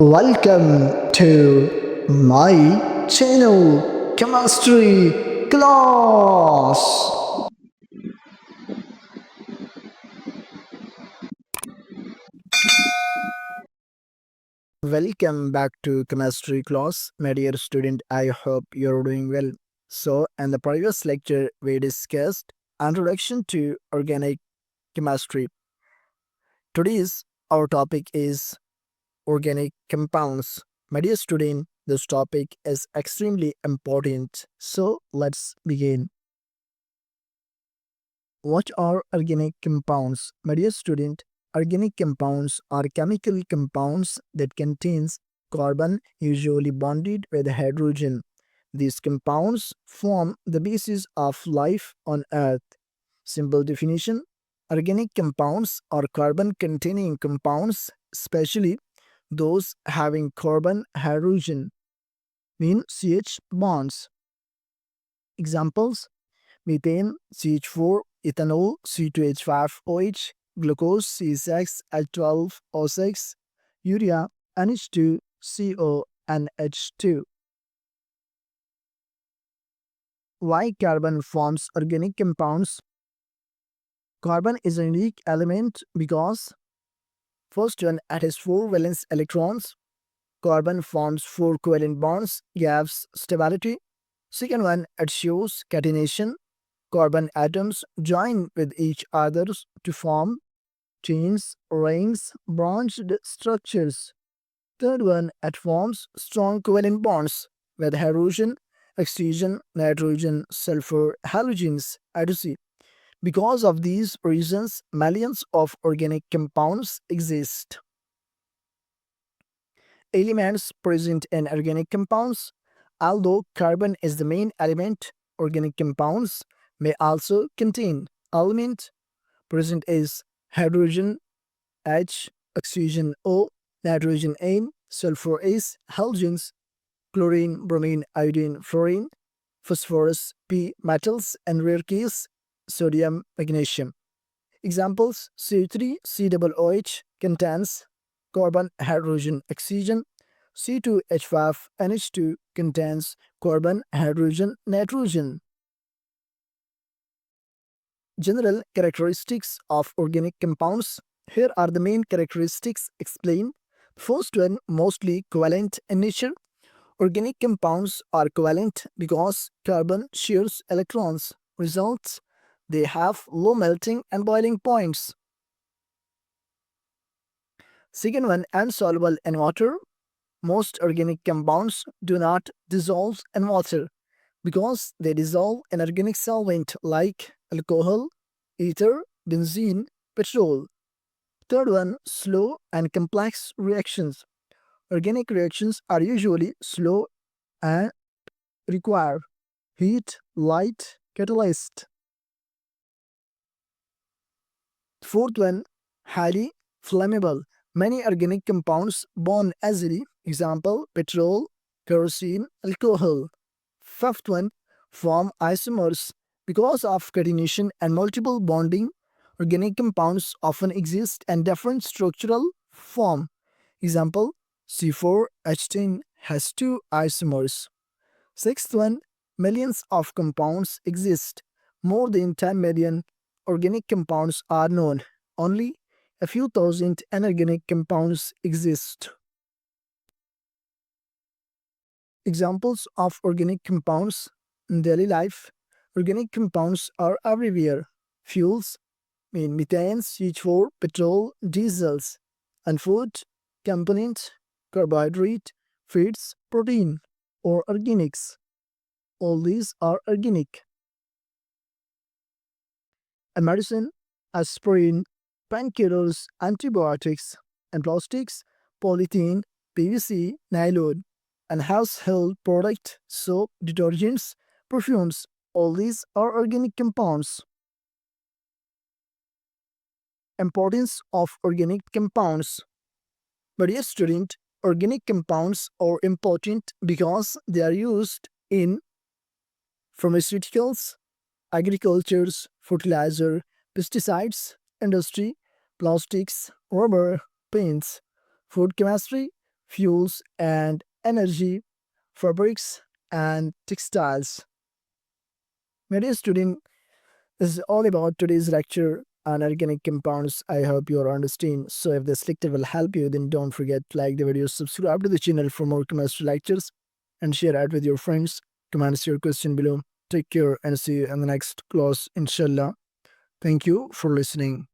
Welcome to my channel, Chemistry Class. Welcome back to Chemistry Class, my dear student. I hope you're doing well. So, in the previous lecture, we discussed Introduction to Organic Chemistry. Today's our topic is organic compounds. My dear student, this topic is extremely important. So, let's begin. What are organic compounds? My dear student, organic compounds are chemical compounds that contains carbon usually bonded with hydrogen. These compounds form the basis of life on earth. Simple definition: organic compounds are carbon containing compounds, especially those having carbon hydrogen mean CH bonds. Examples: methane, CH4, ethanol, C2H5OH, glucose, C6H12O6, urea, NH2CO, and H2. Why carbon forms organic compounds? Carbon is a unique element because first one, it has 4 valence electrons. Carbon forms 4 covalent bonds, gives stability. Second one, it shows catenation. Carbon atoms join with each other to form chains, rings, branched structures. Third one, it forms strong covalent bonds with hydrogen, oxygen, nitrogen, sulfur, halogens, etc. Because of these reasons, millions of organic compounds exist. Elements present in organic compounds. Although carbon is the main element, organic compounds may also contain element present is hydrogen H, oxygen O, nitrogen N, sulfur S, halogens, chlorine, bromine, iodine, fluorine, phosphorus, P, metals, and rare case, sodium, magnesium. Examples: C3COOH contains carbon, hydrogen, oxygen. C2H5NH2 contains carbon, hydrogen, nitrogen. General characteristics of organic compounds. Here are the main characteristics explained. First one, mostly covalent in nature. Organic compounds are covalent because carbon shares electrons. Results: they have low melting and boiling points. Second one, insoluble in water. Most organic compounds do not dissolve in water because they dissolve in organic solvent like alcohol, ether, benzene, petrol. Third one, slow and complex reactions. Organic reactions are usually slow and require heat, light, catalyst. Fourth one, highly flammable. Many organic compounds burn easily. Example, petrol, kerosene, alcohol. Fifth one, form isomers. Because of catenation and multiple bonding, organic compounds often exist in different structural form. Example, C4H10 has 2 isomers. Sixth one, millions of compounds exist. More than 10 million organic compounds are known. Only a few thousand inorganic compounds exist. Examples of organic compounds in daily life. Organic compounds are everywhere. Fuels mean methane, CH4, petrol, diesels. And food component, carbohydrate, fats, protein, or organics. All these are organic. A medicine, aspirin, painkillers, antibiotics, and plastics, polythene, PVC, nylon, and household product, soap, detergents, perfumes. All these are organic compounds. Importance of organic compounds. But yes, student, organic compounds are important because they are used in pharmaceuticals, agricultures, fertilizer, pesticides, industry, plastics, rubber, paints, food chemistry, fuels and energy, fabrics and textiles. My dear student, this is all about today's lecture on organic compounds. I hope you are understanding. So if this lecture will help you, then don't forget to like the video, subscribe to the channel for more chemistry lectures, and share it with your friends. Comment your question below. Take care and see you in the next class, inshallah. Thank you for listening.